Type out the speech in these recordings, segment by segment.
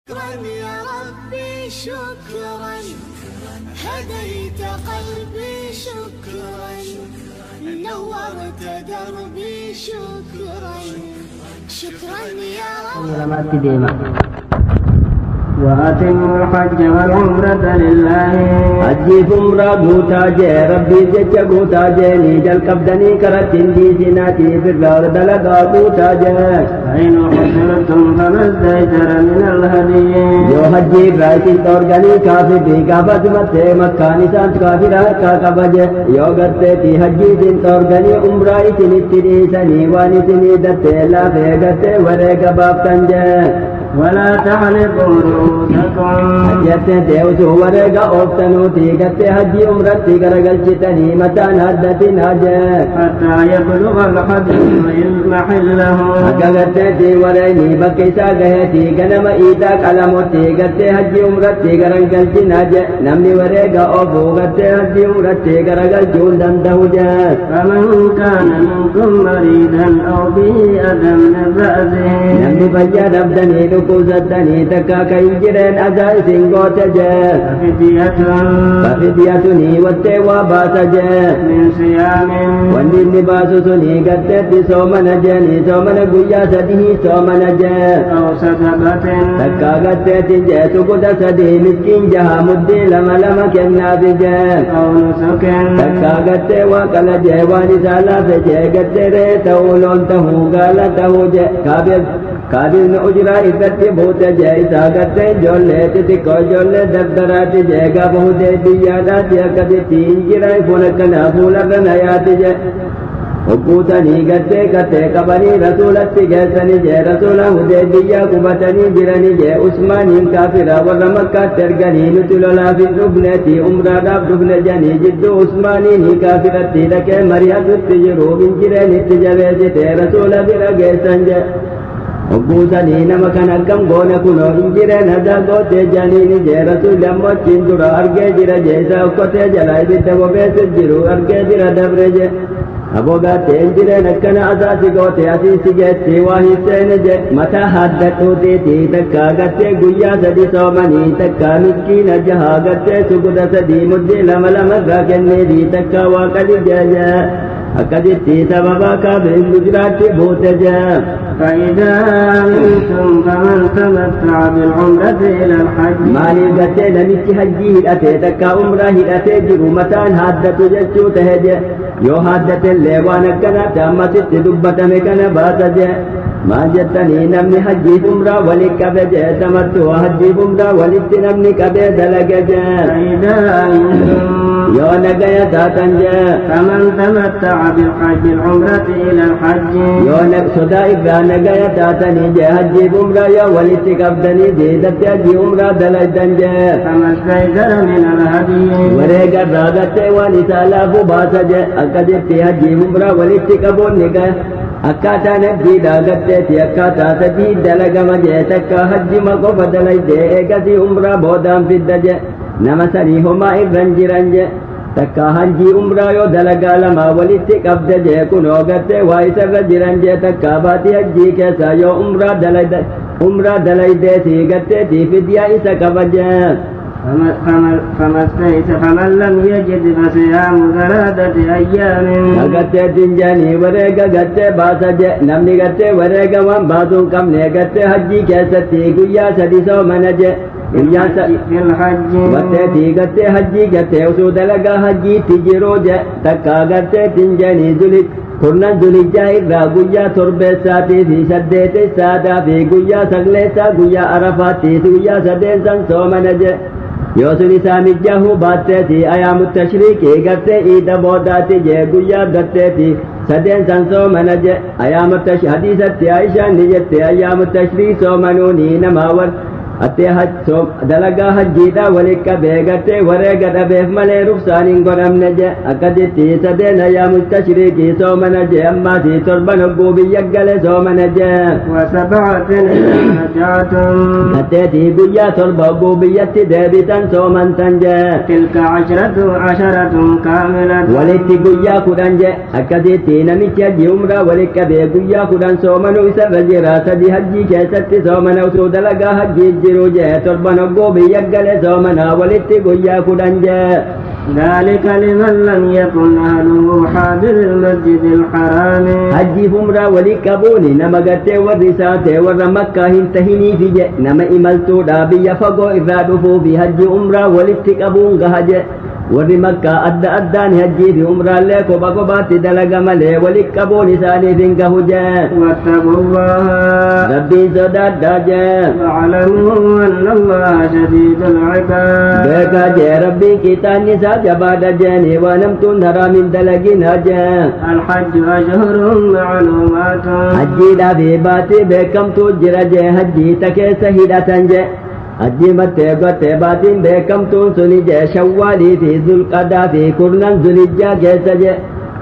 شكرا يا ربي شكرا، هديت قلبي شكرا، نورت دربي شكرا، شكرا يا ربي. وأتموا الحج والعمرة لله. حجي عمرة بوتاجي ربي جج بوتاجي نيجل قبدني كرتين دي سناتي في الأرض لقى بوتاجي. فإن حصرتم فما استيسر من الهدي. جو حجي رايتين تورغني كافي دي كافت متى مكاني سانت كافي راكا كبجي. يو غرتي تي حجي دين تورغني عمرة إتني سني واني سني دتي لا في غرتي ورق باب تنجي. ولا تحلقوا رؤوسكم. حجتي ديوسو ورقا اوفتنو تيغتي حجي عمرتي غرغلچتني متان حدتي ناجي حتى يبلغ الحج محله. حقغتي تي وريني بكيسا غهتي غنم ايتا قلمو تيغتي حجي عمرتي غرغلچ ناجي نمني ورقا اوفو غتي حجي عمرتي غرغلچون دندهوجا. فمن كان منكم مريضا او به اذى من رأسه. نمني بيا نبدني كوزتني تكا كينجرين أجاي سنغوت جاء. ففديتني والتوى بات جاء من صيام. والنبي باسسني قدت سومن جاني سومن قيا سده سومن جاء. أو صدقة تكا قدت جاء سقط سدي مسكين جها مدي لما لما كنا بجاء. أو نسك تكا قدت وقل جاء ونسالا فجاء قدت ريته لونته قالته جاء كابل أجرا إذا بوت جائزا کرتے جولے تتکو جولے دردرات جائگا بہت دیادات یا کدی تین جرائی فولکنا فولکنا یاد جائے حقوتنی کرتے کبری رسولت گیسنی جائے رسولہ ہدے دیا قبتنی جرنی جائے عثمانی کافرہ ورمکہ ترگنی نتلولا فی ربنیتی عمرہ داب ربن جنی جدو عثمانی نی کافرتی لکے مریض تجرو بن جرنی تجوے جتے رسولہ برگیسن جائے حقوسني نما كان كم غونا كنو انجرا ندا غوتي جانيني جي رسول لمو چندرا ارگے جرا جيسا اوكوتي جلاي بيتو بيس جرو ارگے جرا دبرج ابوغا تنجرا نكنا اساسي غوتي اساسي جي واهي سين جي متا حدتو تي تكا گتے گويا سدي سومني تكا مسكين جها گتے سگد سدي مدي لملم گاگني دي تكا واقدي جاجا أكدتي سببا كابل گجرات بوتجا. فإذا أمنتم فمن تمتع بالعمرة إلى الحج. مالي قتل نمشي حجي هدأتي تكا عمره هدأتي جرو متان حدت ججو تهجا. يو حدت اللي وانا كنا تامت دبت مكنا باتجا. ما جتني نمني حجي عمره ولك بجا تمتع حجي عمره ولك نمني كبه دلقجا. فإذا أمنتم يو نقيا تاتنجا. فمن تمتع بالحج العمرة إلى الحج. يو نقصدا إبرا نقيا تاتني جا حجي عمره يا ولك قبدني جيدت حجي عمره دلقجا. فما استيسر من الهدي. وريق الرادت ونسالا فباسجا أكدت حجي عمره ولك قبول نقيا akkata nabdi daagatte akkata sadi dalagama je takka hajji mako badalai de egasi umra bodam fiddaje nama sani homa irran jiranje takka hajji umra yo dalaga lama walitti qabda je kuno gatte waisarra jiranje takka bati hajji kesa yo umra dalai de si gatte ti fidya isa kabaje. فمن لم يجد فصيام 3 أيام. نغتة دنجاني ورقة غتة باسج نمني غتة ورقة وان باسون كم نغتة حجي كيستي قيا سديسو منج في الحج. وتتي غتة حجي غتة وسود لغا حجي تجرو جا تكا غتة دنجاني زلك كرنا زلك جاهر قيا تربة ساتي في سدت سادا في قيا سغلسا قيا عرفاتي قيا سدين سنسو منج يوسني سامي جاهو باتتي أيام التشريك غتة إيدا بوداتي جي قيا غتتي سدين سنسو منج أيام التشريك حديثة عائشة نجت أيام التشريك سو منوني نماور أتي حج سو دلقا حجيدا ولك بيغتي ورقا بيف ملي رخصانين قرم نج أكدتي سدين أيام التشريك سو منج أما تي تربن قوبي يقل سو منج. و7 رجعتم. أتيتي قيا تربا قوبيتي دابتا سو من تنج. تلك 10 كاملة. ولتي قيا كدنج أكدتي نميك يجي عمرا ولك بي قيا كدن سو منو سر جرا سدي حجي كيستي سو منو سو دلقا حجي jiru jee torban hogguu biyya gale soomanaa walitti guyyaa kudhan jee ذلك لمن لم يكن أهله حاضر المسجد الحرام حجي فمرا ولي كبوني نما قتي ورساتي ور مكة هنتهني في جي نما إملتو دابي فقو إذا دفو في حج أمرا ولي تكبون قهج ور مكة أدى أداني حجي في أمرا لك وبقبات دلق ملي ولي كبوني سالي فنقه جي واتقوا الله ربي زداد جي واعلموا أن الله شديد العقاب بيكا جي ربي كتاني جباد جاني ونمتون هرا من دلقين هجا الحج أشهر معلومات حجي دابي باتي بكم تجر جي حجي تكي سهيدة جي حجي متى قتي باتين بكم تنسني جي شوالي في ذو القدا في كرنان ذو الجا كيس جي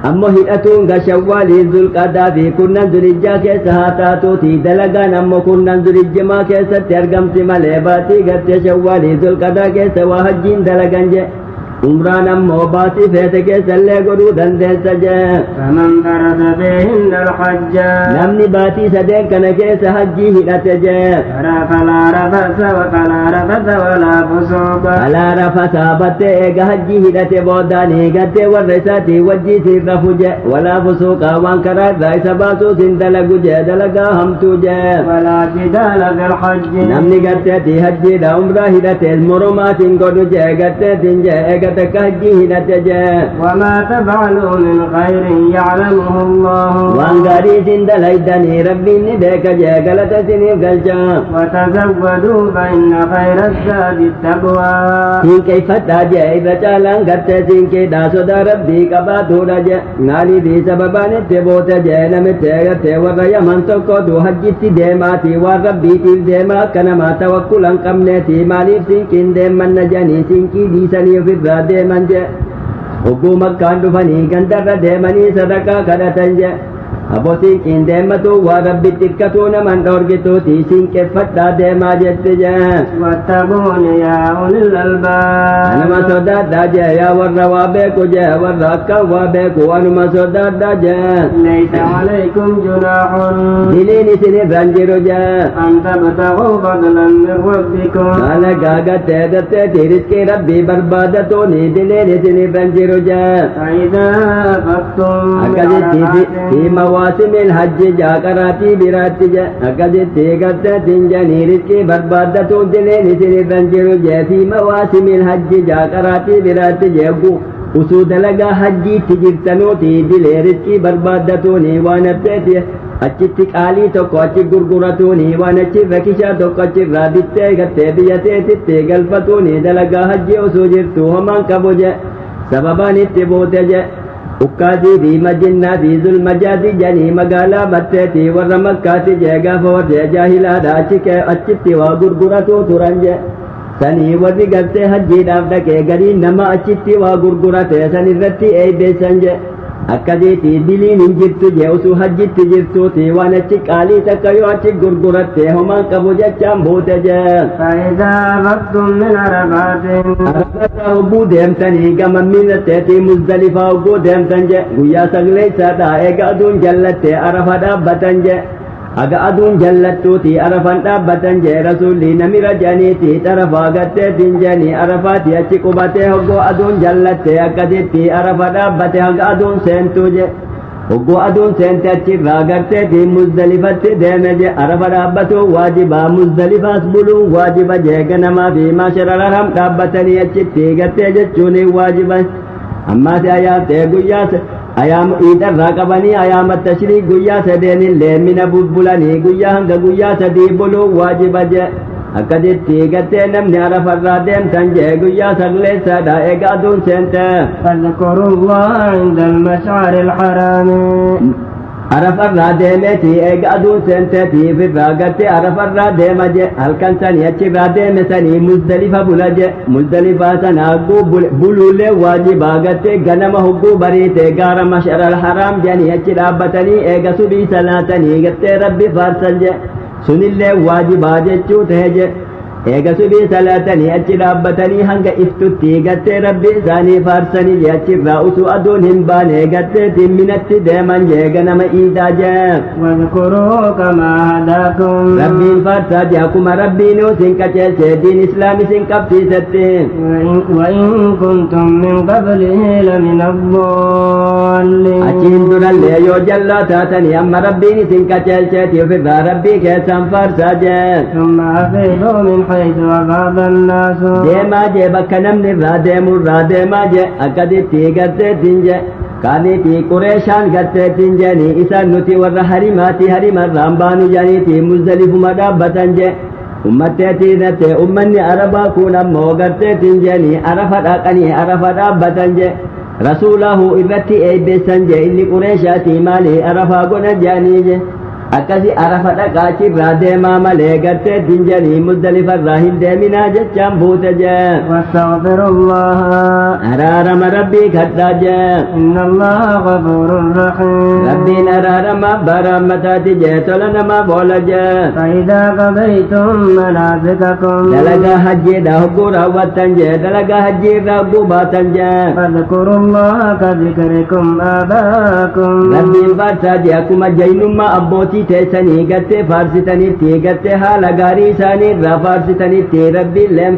أمو هيئتون شوالي ذو القدا في كرنان ذو الجا كيس هاتاتو تي دلقان أمو كرنان ذو الجما كيس ترقم سمالي باتي قتي شوالي ذو القدا كيس وحجين دلقان جي عمران أمو باتي فيتك سلي قدو دندين سجا فمن فرد بهن الحج نمني باتي سدين كان كيس حجي هنتجا فلا رفث ولا فسوق فلا رفث باتي إيقا حجي هنت بوداني قتي والرساتي وجي سير رفجا ولا فسوق وانكرات ذاي سباسو سندلق جا دلقا همتو جا ولا جدال في الحج نمني قتي حجي دا عمره هنت المرمات قدو جا قتي تنجا تكهجيه نتجا وما تفعلوا من خير يعلمه الله وانغاري سند ليدني ربي ندك جا غلط سنيف غلجا وتزودوا فإن خير الزاد التقوى سين كيف تاجا إذا چالان غت سين كي داسو دا ربي كبا دورا جا نالي دي سببان تبوت جا نمت غت وريا من تو دو حجتي ديماتي وربي تي ديما كنما توكلن قمنتي مالي سين كين ديم من جاني سين كي دي سني في deeman je hogguu makkaan dhufanii gandarra deemanii sadakaa kadhatan je abbootiin qindeemmatu waa rabbitti hirkatuu naman dhorgituuti siinqeffadhaa deemaa jette je wattaquun yaa ulil albaab anuma sodaadhaa je yaa warra waa beeku je warra akkan waa beeku anuma sodaadhaa je laysa alaykum junaahun diliin isinirran jiru je an tabtaguu fadlan min rabbikum kana gaagattee datteeti riskii rabbii barbaadatuuni diliin isinirran jiru je faidaa afaqtum akkasitti fi مواسم الحج جا قراتي براتي جا أكدت تيغتا تنجاني رزقي بربادتو دلين سن الرنجر جا في مواسم الحج جا قراتي براتي جا وسود لغا حجي تجرتنو تي دلي رزقي بربادتوني وانبتتي achitti qaalii tokko achi gurguratuuni waan achi rakishaa tokko achirraa bittee gattee biyyateetitti galfatuuni dalagaa hajji osoo jirtu homaan qabu je sababaan itti buute je ukkaati fi majinnaa fi zulmajaati janii magaalaa batteeti warra makkaati jee gaafa warra jaahilaadha achitti waa gurguratu turan je sanii warri gartee hajjiidhaaf dhaqee garii nama achitti waa gurgurate san irratti eeybeessan je akkasiiti diliin hin jirtu je osoo hajjitti jirtuuti waan achi qaalii takka yoo achi gurguratte homaan qabu jechaan buute je فإذا أفقتم من عرفات arafata hogguu deemtanii gama miillatteeti muzdalifaa hogguu deemtan je guyyaa sagleeysaadha eega aduun jallatte arafa dhaabbatan je aga aduun jallattuuti arafan dhaabbatan je rasuulli namira janiiti xarafaa gatteetiin janii arafaati achi qubatee hoggoo aduun jallatte akkasitti arafa dhaabbate haga aduun seentuu je hoggoo aduun seente achirraa garteetiin muzdalifatti deeme je arafa dhaabbatu waajibaa muzdalifaas buluun waajiba je ganamaa fi maasharararam dhaabbatanii achitti gartee jechuun waajiba ammaas ayaatee guyyaas ayaam iidarraa qabanii ayaama tashrii guyyaa sadeenillee mina bubbulanii guyyaa hanga guyyaa sadii buluun waajiba je akkasitti gartee namni arafarraa deemtan je guyyaa sagleessaadha eega aduun seente فاذكروا الله عند المشعر الحرام arafarraa deemeeti eega aduun seenteeti firraa gartee arafarraa deema je halkan sanii achirraa deeme sanii muzdalifa bula je muzdalifaa sana hagguu buluulee waajibaa gartee ganama hogguu bariite gaara mash'aral haraam janii achi dhaabbatanii eega subii salaatanii gartee rabbi faarsan je sunillee waajibaa jechuu tahe je eega subii salaatanii achi dhaabbatanii hanga iftutti gattee rabbi isaanii faarsanii jee achirraa utuu aduun hin baane gatteetiin minatti deeman jee ganama iidaa jee واذكروا كما هداكم rabbiin faarsaa jee akkuma rabbiin isin qaceelche diin islaami isin qabsiisetti وإن كنتم من قبله لمن الضالين achiin durallee yoo jallaa taatanii amma rabbiin isin qaceelcheeti ofirraa rabbii keessan faarsaa jee ثم أفيدوا من حيث أفاض الناس deemaa jee bakka namni irraa deemurraa deemaa jee akkasitti gatteettiin jee kaaniitii qureeshaan gatteettiin jeeni isaan nuti warra harimaati harimarraan baanu janiiti muzdalifuma dhaabbatan jee ummatteetii natte ummanni arabaa kun ammoo gatteettiin jeeni arafa dhaqanii arafa dhaabbatan jee rasuulahu irratti eebbeessan jee inni qureeshaati maali arafaa godhan jeanii jee akkasi arafa dhaqaachirraa deemaa malee gatteettiin jeeni muzdalifarraa hin deeminaa jechaan buute jee واستغفروا الله araarama rabbii kadhaa jee إن الله غفور رحيم rabbiin araarama barammataati jee tola namaaf oola jee فإذا قضيتم مناسككم dalagaa hajjiidha hogguu raawwattan jee dalagaa hajjiirraa hogguu baatan jee فاذكروا الله كذكركم آباءكم rabbiin faarsaa jee akkuma jaynummaa abbootii teessanii gattee faarsitanitti gattee haala gaarii isaanii irraa faarsitanitti rabbiilleen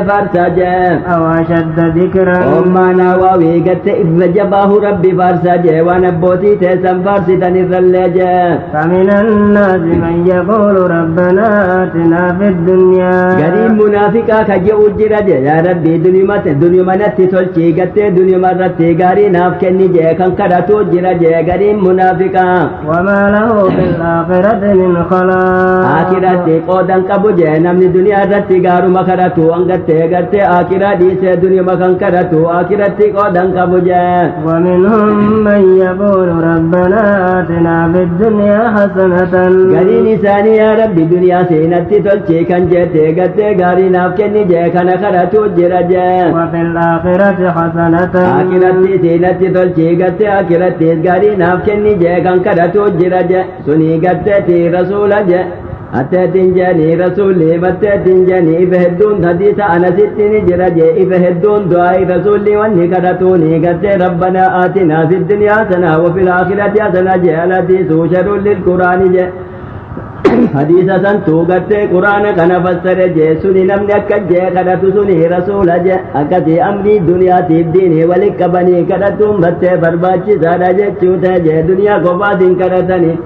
faarsaa jee أو أشد ذكرا ommaanaa waawii gatte irra jabaahu rabbi faarsaa jee waan abbootii teessan faarsitan irrallee jee فمن الناس من يقول ربنا آتنا في الدنيا gariin munaafiqaa ka je'u jira je yaa rabbi dunyumanatti tolchii gattee dunyumarratti gaarii naaf kenni jee kan kadhatu jira jee gariin munaafiqaa وما له في الآخرة من خلاق akiratti qoodan qabu jee namni duniyaa irratti gaaruma kadhatu angattee gartee akiraa dhiisee dunyuma kan kadhatu akiratti qoodan qabu jee ومنهم من يقول ربنا آتنا في الدنيا حسنة gariin isaanii yaa rabbi duniyaa seenatti tolchii kan jeete gattee gaarii naaf kenni jee kana kadhatu jira jee وفي الآخرة حسنة akiratti seenatti tolchii gattee akiratti gaarii naaf kenni jee kan kadhatu jira jee sunii gatteeti rasuula jee atteetiin jeeni rasuulli batteetiin jeeni ifa hedduun hadiisa anasitti ni jira jee ifa hedduun du'aa'i rasuulli wanni kadhatuuni gattee rabbanaa aatinaa fi duniyaa hasanaa wafi laakhirati hasanaa jee alhadiisu sharuun lilquraani jee hadiisa santuu gattee quraana kana fassare jee suni namni akka jee kadhatu suni rasuula jee akkasii amrii duniyaatiif diinii walit qabanii kadhatuun battee barbaachisaadha jechuu ta'e jee duniyaa qofaatiin kadhatanii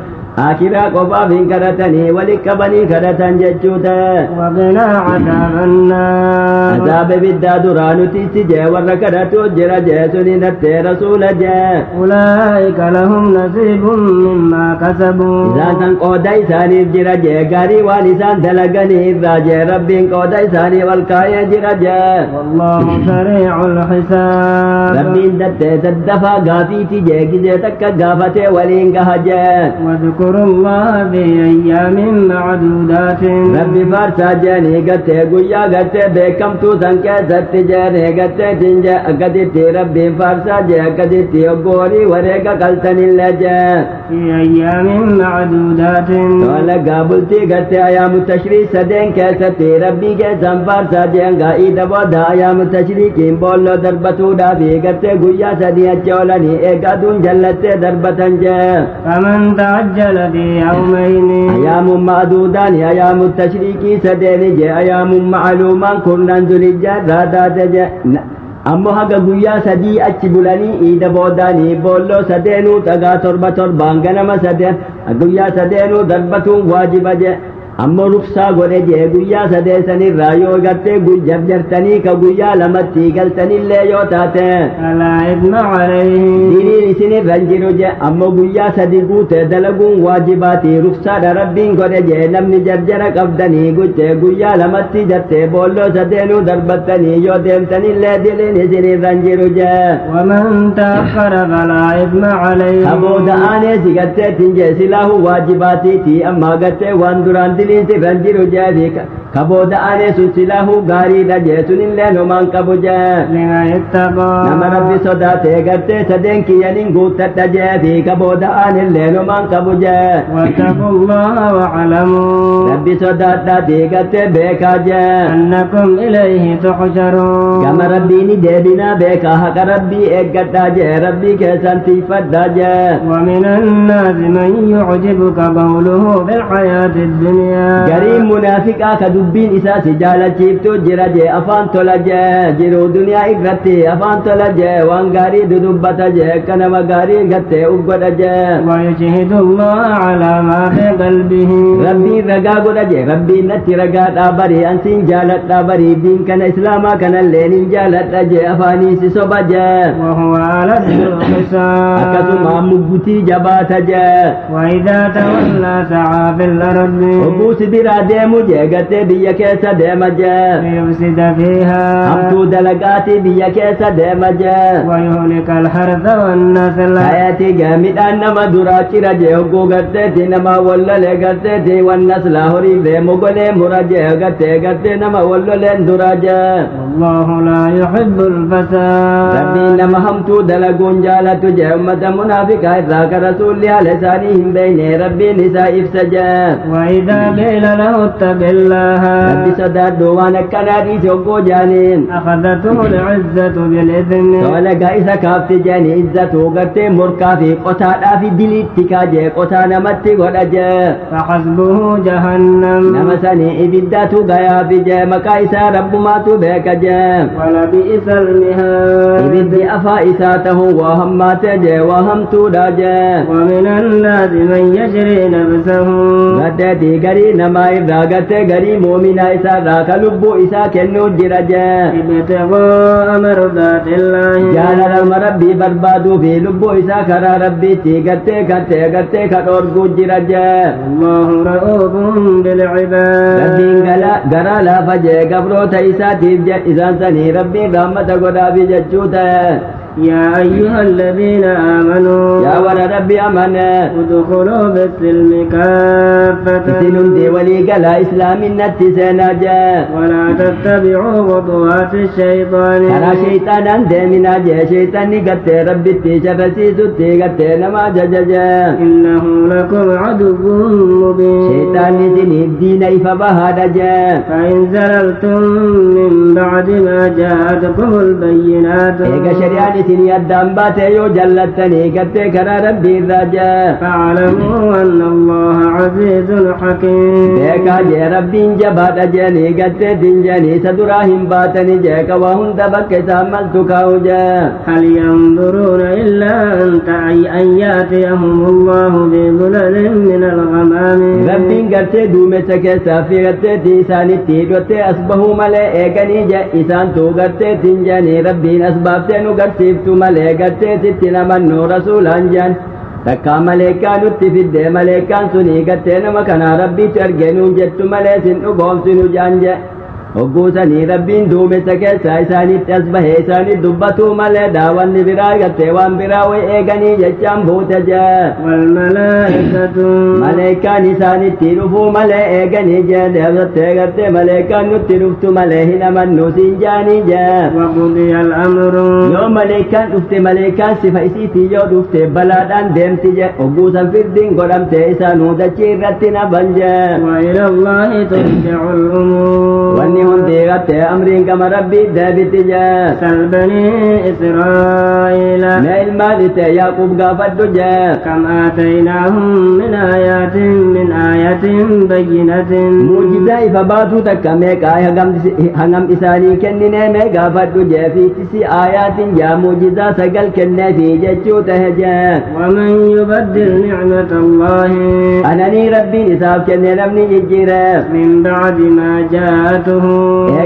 akiraa qofaaf hin kadhatanii walit qabanii kadhatan jechuu ta'e وقنا عذاب النار azaaba ibiddaa duraa nuti si jee warra kadhatu jira jee suni nattee rasuula jee أولئك لهم نصيب مما كسبوا isaan san qooda isaaniif jira jee gaarii waan isaan dalaganii irraa jee rabbiin qooda isaanii wal kaa'ee jira jee والله سريع الحساب rabbiin dattee daddafaa gaafiiti jee gizee takka gaafatee waliin gaha jee واذكروا الله في أيام معدودات rabbi faarsaa jeeni gattee guyyaa gattee beekamtuu san keessatti jeeni gattee tinje akkasitti rabbiin faarsaa jee akkasitti hoggoorii wareega qaltanillee jee في أيام معدودات tola bultii gattee ayaamu tashrii sadeen keessatti rabbii keessan faarsaa jeen gaa'ida booda ayaamu tashriikiin boolloo darbatuudhaafi gattee guyyaa sadii achi oolanii eegaduun jallattee darbatan jee فمن تعجل في يومين ayaamun ma'duudaan ayaamu tashriikii sadeeni jee ayaamun ma'luumaan kurnan zulhijjaarraa taate jee ammoo haga guyyaa sadii achi bulanii iida boodaanii boolloo sadeenuu dhagaa torbaan ganama sadeen guyyaa sadeenuu darbatuun waajiba jee ammoo ruksaa godhe jee guyyaa sadeessanirraa yoo gartee jarjartanii ka guyyaa lamatti galtanillee yoo taate فلا إثم عليه diiniin isinirra hin jiru jee ammoo guyyaa sadi guute dalaguun waajibaati ruksaadha rabbiin godhe jee namni jarjara qabdanii gutte guyyaa lamatti jartee boolloo sadeenuu darbattanii yoo deemtanillee diiniin isinirra hin jiru jee ومن تأخر فلا إثم عليه abooda aanee si gatteetin jee silaahu waajibaatiiti amma gattee waan duraan بدلين تفنجر جافيك كبود آني سلسله غاري دجيسن اللين من كبجا لمن اتقى نما ربي صداتي قرتي سدنكي ينين قوت تجافي كبود آني اللين من كبجا واتقوا الله واعلموا ربي صداتي قرتي بيكا جا أنكم إليه تحشرون كما ربي ندبنا بيكا حق ربي اقتا جا ربي كيسان تفدا جا ومن الناس من يعجبك قوله في الحياة الدنيا غريم منافقا كدبين إساس جالة شيفتو جرجي أفان تولجي جرو دنيا إقرتي أفان تولجي وان غاري ددبتا جي كنما غاري غتي أقودجي ويشهد الله على ما في قلبه ربي رقا قدجي ربي نتي رقا تابري أنسين جالت تابري دين كان إسلاما كان اللين جالت أجي أفاني سيصبجي وهو على الخصام أكتما مبتي جبات جي وإذا تولى سعى في الأرض وبوس برا ديمو جي قتي بيا كيسا ديما جي ليفسد فيها همتو دلقاتي بيا كيسا ديما جي ويهلك الحرث والنسل حياتي جامد أنما دراكي رجي حقو قتي نما ولا لقتي والنسل هوري ديمو قلي مرجي قتي نما ولا لين دراجي والله لا يحب الفساد ربي نما همتو دلقون جالتو جي أمة منافقة إذاك رسول لسانهم بين ربي نساء إفسجا وإذا قيل له اتق الله ربي صداد دوان كنادي جوكو جانين أخذته العزة بالإثم سؤال قائسة كافت جاني إزتو قرتي مركا في قطاة في دليتك جي قطاة نمتك ودجا فحسبه جهنم نمساني إبداتو قيا في جي مكايسة رب ما تبك جي ولبئس المهاد إبدي أفائساته وهمات جي وهمتو داجي ومن الناس من يشري نفسه قدتي قري نما إذا قدتي قري مؤمنا إسا راك لبو إسا كنو جرجا ابتغاء مرضات الله جانا لما ربي بربادو في لبو إسا كرا ربي تي قدتي كتورقو جرجا الله رؤوف بالعباد ربين قرا لا فجي قبرو تيسا تيجا إسان سني ربي رحمة قدا بججوتا يا أيها الذين آمنوا يا ور ربي أمنا ادخلوا بالسلم كافة سنون دي ولي قلا إسلام النتي سنجا ولا تتبعوا خطوات الشيطان كرا شيطانا ديمنا جي شيطاني قد ربي تيشفسي ستي قد نما جججا إنه لكم عدو مبين شيطاني سني الدين إفبها دجا فإن زللتم من بعد ما جاءتكم البينات إيقا شرياني سني الدنبات يو جلتني قد كرا ربي الرجا فاعلموا أن الله عزيز حكيم بيكا جي ربي جبات جاني قد تنجاني سدراهم باتني جيكا وهم دبك ساملتك وجا هل ينظرون إلا أن يأتيهم الله بظلل من الغمام ربين قرتي دومتك سافي قرتي تيساني تيجوتي أصبحوا ملي إيقاني جا إسان تو قرتي تنجاني ربين أسبابتي نو قرتيفتو ملي قرتي ستنا منو رسول أنجان تكا مليكان اتفد مليكان سني قرتي نمكنا ربي ترجنون جتو ملي سنو قوم سنو جانجا وقوسني ربين دومتك سايساني تسبه ساني دبتو ملي داوان براي قرتي وان براوي إيقاني جتشان بوتجا والملائكة ملائكان إساني تنفو ملائكاني جا دفتي قرتي ملائكان نتنفتو ملائهنا من نسين جاني جا وقضي الأمر يوم ملائكان دفتي ملائكان سفايسيتي يو دفتي بلادان ديمتي جا وقوسا فردين قرمتي إسانو دچي رتنا بنجا وإلى الله ترجع الأمور واني هندي قرتي أمرين كما ربي دابتي جا سل بني إسرائيل ما المالتي يعقوب قافت جا كم آتيناهم من آيات بينة موجزة فباتو تكميك هنم إساني كنني ميقا فدو جافي تسي آيات جا موجزة سقل كنني في ججو تهجا ومن يبدل نعمة الله أنني ربي نساب كنني نمني ججيرا من بعد ما جاءته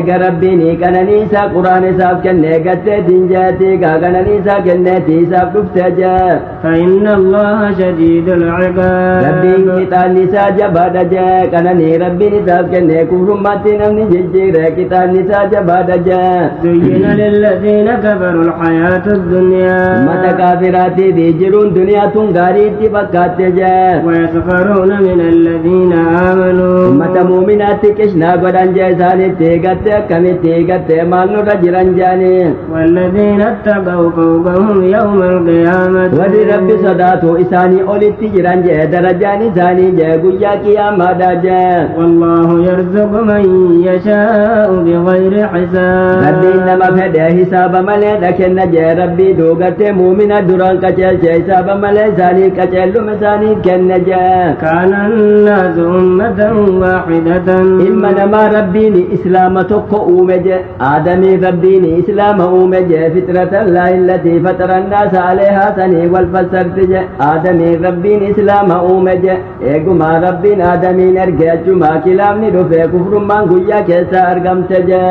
eega rabbiini qananiisa quraan isaaf kennee gatteetiin jeeti gaa qananiisa kenneeti isaaf dhuftee jee فإن الله شديد العقاب rabbiin qixaanni isaa jabaadha jee qananii rabbiin isaaf kennee kufrummaatti namni jijjiire qixaanni isaa jabaadha jee زين للذين كفروا الحياة الدنيا ummata kaafiraatti fi jiruun duniyaa tun gaariitti fakkaatte jee ويسخرون من الذين آمنوا ummata muuminaatti qishnaa godhan jee isaanitti gatte akkamitti gatte maal nurra jiran jeani والذين اتقوا فوقهم يوم القيامة warri rabbi sodaatu isaanii olitti jiran jee darajaan isaanii jee guyyaa qiyaamaadha jee والله يرزق من يشاء بغير حساب rabbiin nama fedhe hisaaba malee kenna jee rabbii duugatte muumina duraan qaceelche hisaaba malee isaanii qaceelluma isaanii kenne jee كان الناس أمة واحدة ilma namaa rabbiin islaama tokko uume je aadamii rabbiin islaama uume je fitratan laa illatii fatara annaasa aleehaa sanii wal fassarti je aadamii rabbiin islaama uume je eegumaa rabbiin aadamiin erge achumaa kilaafni dhufe kufrummaan guyyaa keessa argamte je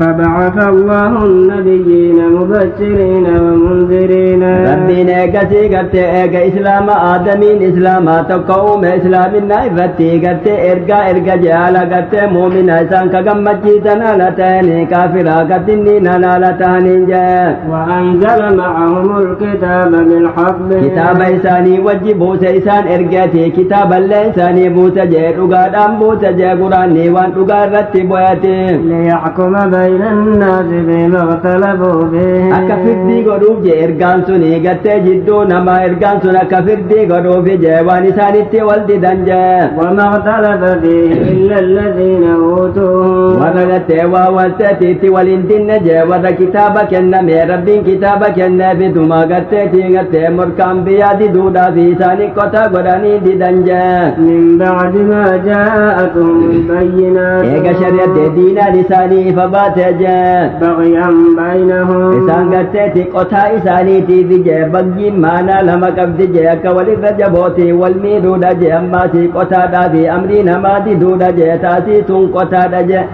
فبعث الله النبيين مبشرين ومنذرين rabbiin eegasii garte eega islaama aadamiin islaamaa tokko uume islaaminaa irratti garte erga jaala garte muumina isaan ka gammachiisan ala ta'anii kaafiraa gatinniin ala ta'aniin jee وأنزل معهم الكتاب بالحق kitaaba isaanii wajji buuse isaan ergeeti kitaaballee isaanii buuse jee dhugaadhaan buuse jee quraanni waan dhugaa irratti bu'eeti ليحكم بين الناس فيما اختلفوا فيه akka firdii godhuuf jee ergaan suni gattee jidduu namaa ergaan sun akka firdii godhuuf jee waan isaanitti wal didan jee وما اختلف فيه إلا الذين أوتوه warra gattee waa walteetiitti waliin dinne jee warra kitaaba kenname rabbiin kitaaba kenneefituma gatteetii gattee morkaan biyyaa diduudhaa fi isaanii qotaa godhanii didan jee من بعد ما جاءتهم البينات eega shari'attee diinaan isaanii ifa baatee jee بغيا بينهم isaan gatteeti qotaa isaaniitiif jee baggiin maanaa lama qabdi jee akka walirra jabootii wal miidhuudha jee ammaatii qotaadhaa fi amrii namaa diduudha jee taasii sun qotaadha jee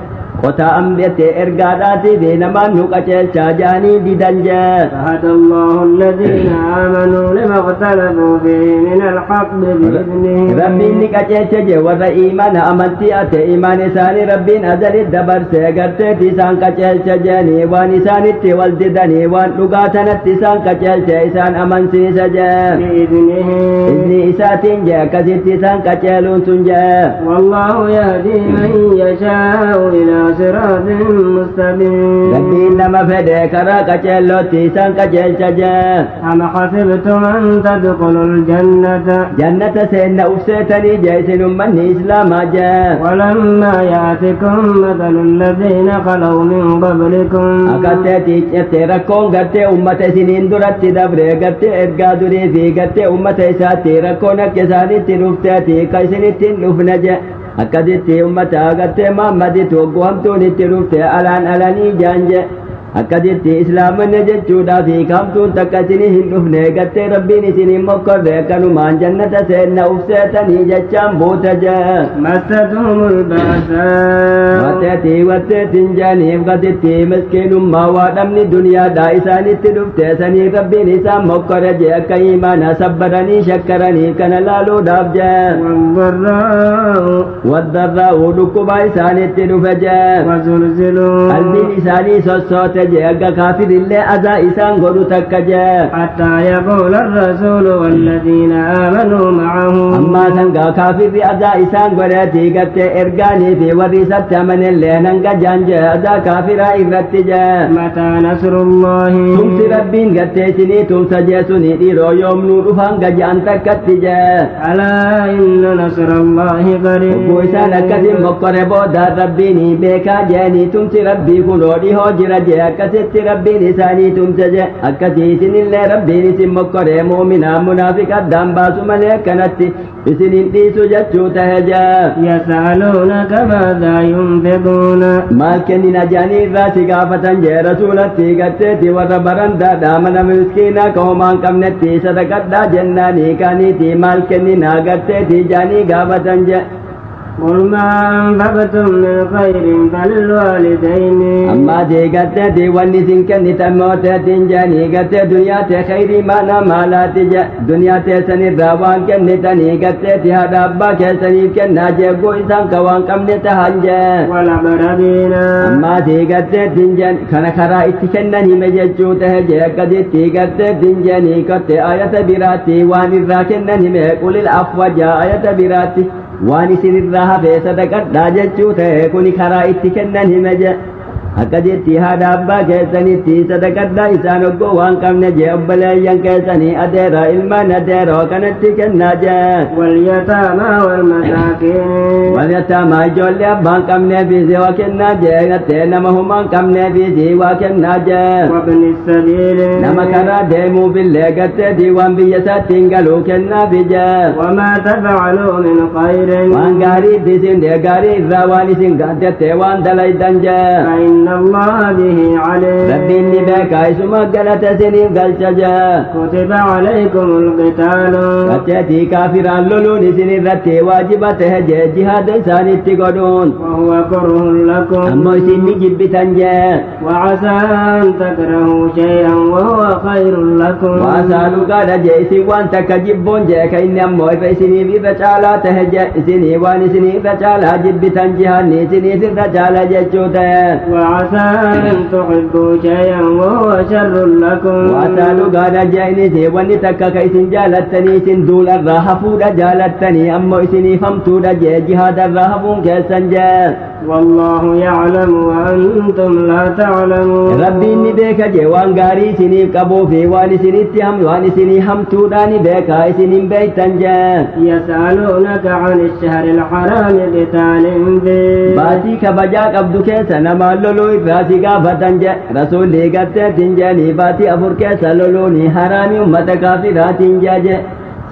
qotaa ambette ergaadhaatii fi namaan nu qaceelchaa jaanii didan jee فهدى الله الذين آمنوا لما اختلفوا فيه من الحق بإذنه rabbiin ni qaceelche jee warra iimaana amantii ate iimaan isaanii rabbiin azalit dabarsee garteeti isaan qaceelche jeeni waan isaanitti wal didanii waan dhugaa tanatti isaan qaceelche isaan amansiise jee بإذنه izni isaatiin jee akkasitti isaan qaceeluun sun jee والله يهدي من يشاء إلى صراط مستقيم rabbiin nama fedhe karaa qaceellootti isaan qaceelcha jee أم حسبتم أن تدخلوا الجنة jannata seenna ufseetanii jee isin ummanni islaamaa jee ولما يأتكم مثل الذين خلوا من قبلكم akatteeti cettee rakkoon gartee ummata isiniin duratti dabre gartee ergaa durii fi gartee ummata isaatti rakkoon akka isaanitti dhufteeti ka isinitti hin dhufne je akkasitti ummata gartee maammaditti waggohamtuun itti dhufte alaan alanii jaan je akkasitti islaamanne jechuudha fi kamtuun takka isinii hin dhufne gartee rabbiin isiniin mokkorre kanumaan jannata seenna ufseetanii jechaan buute je مستهم البأساء watteetiin jaaniif gatitti miskiinummaa waa dhabni duniyaadhaa isaanitti dhufte sanii rabbiin isaan mokkore je akka imaana sabbaranii shakkaranii kana laaluudhaaf je والضراء waddarraa'uu dhukkubaa isaanitti dhufe je وزلزلوا qalbiin isaanii sossoote je akka kaafirillee azaa isaan godhu takka je حتى يقول الرسول والذين آمنوا معه ammaa sangaa kaafirri azaa isaan godheetii gattee ergaanii fi warri isatti amanellee nanga jaan je azaa kaafiraa irratti je متى نصر الله tumsi rabbiin gattee isinii tumsa jee suni dhiiroo yoomnuu dhufan gaja'an takkatti je ألا إن نصر الله قريب ogguu isaan akkasin mokkore boodaan rabbiinii beekaa jeeni tumsi rabbii kunoo dhihoo jira je akkasitti rabbiin isaanii tumse je akkasii isinillee rabbiin isin mokkore muuminaa munaafiqaddaan baasu malee akkanatti isinin dhiisu jechuu tahe je يسألونك ماذا ينفقون maal kennina jaanii irraa si gaafatan jee rasuulatti gatteeti warra barandaadhaa mana miskiinaa ka homaan qabnetti sadaqadhaa jennaanii kaaniiti maal kennina gatteeti jaanii gaafatan je قل ما أنفقتم من خير فللوالدين أما ديقت ديواني سنكن تموت تنجاني قت دنيا خيري مانا مالات دنيا سني الروان كن تني قت هذا أبا كسني كن ناجب إنسان كوان كم نتهنجا والأقربين أما ديقت تنجان كان خرا اتكنني مججو تهجا قد تيقت تنجاني قت آية براتي وان الراكنني مقول الأفوى جاء آية براتي وان سن الرها في صدقت لا ججو تكوني خرا اتكنني مجا أكجتي هذا أبا كيسني تي صدقت إسان وقو وان كم نجي أبليا كيسني أدير إلمان أدير وكانت كناجا واليتامى والمساكين واليتامى جولي أبان كم نبيزي وكناجا نتنمهما كم نبيزي وكناجا وابن السبيل نما كرا ديمو بالله قد ديوان بيساتين قالوا كنابجا وما تفعلوا من خير وان قاري ديسين دي قاري الرواني سين قد تيوان دلي دنجا فإن الله به عليم ربي إني بك عيسما قلت سنين قلتجا كتب عليكم القتال قتتي كافرا لولوني سنين رتي واجبته جهاد إنساني تقدون وهو كره لكم أما سنين جبتنجا وعسى أن تكرهوا شيئا وهو خير لكم وأسألك على جيسي وانت كجبون جاك إن أمو فإسني في رجالا تهجا سني واني سني رجالا جبتنجهاني سني في رجالا ججوتا وعسى أن تحبوا شيئا وهو شر لكم وأسألك على جيني واني تكا كيسن جالتني سن دول الرهفود جالتني أمو إسني فمتود جهاد الرهفون كيسنجا والله يعلم وأنتم لا تعلمون ربي إني بك جوان غاري سني قبو في واني سني تهم واني سني هم توداني بك سني بيتنجا يسألونك عن الشهر الحرام قتال فيه باتي كبجا قبض كيسا نما لولو إفراسي قافتنجا رسول لقت تنجاني باتي أفر كيسا لولوني حرامي أمت كافرات تنجاجا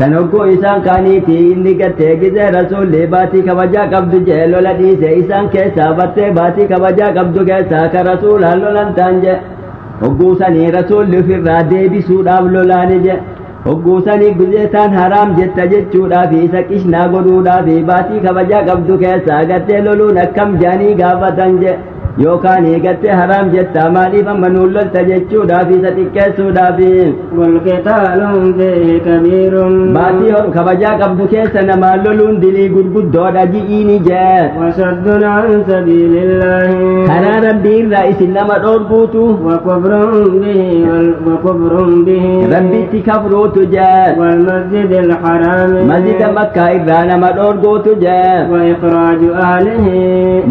سنوكو إسان كانيتي إني قتة جزء رسول لي باتي كبجا قبض جهلو لديسة إسان كيسا باتي باتي كبجا قبض كيسا كرسول هلو لنتانجا وقوساني رسول لفر رادي بسوداب لولانجا وقوساني قزيتان حرام جتا جتشودا في سكشنا قدودا في باتي كبجا قبض كيسا قتة لولو نكم جاني قافتنجا يوكاني قتة حرام جتا مالي فمنول للتجتشودا في ستكسودا في والقتال فيه كبير باتي هم كبجا قبض كيسا نما لولون دلي قدودا جئيني جا وصد عن سبيل الله كان ربي الرئيس لما دوربوتو وكفر به ربي تكفروتو جا والمسجد الحرام مسجد مكة إبرانا ما دوربوتو جا وإخراج أهله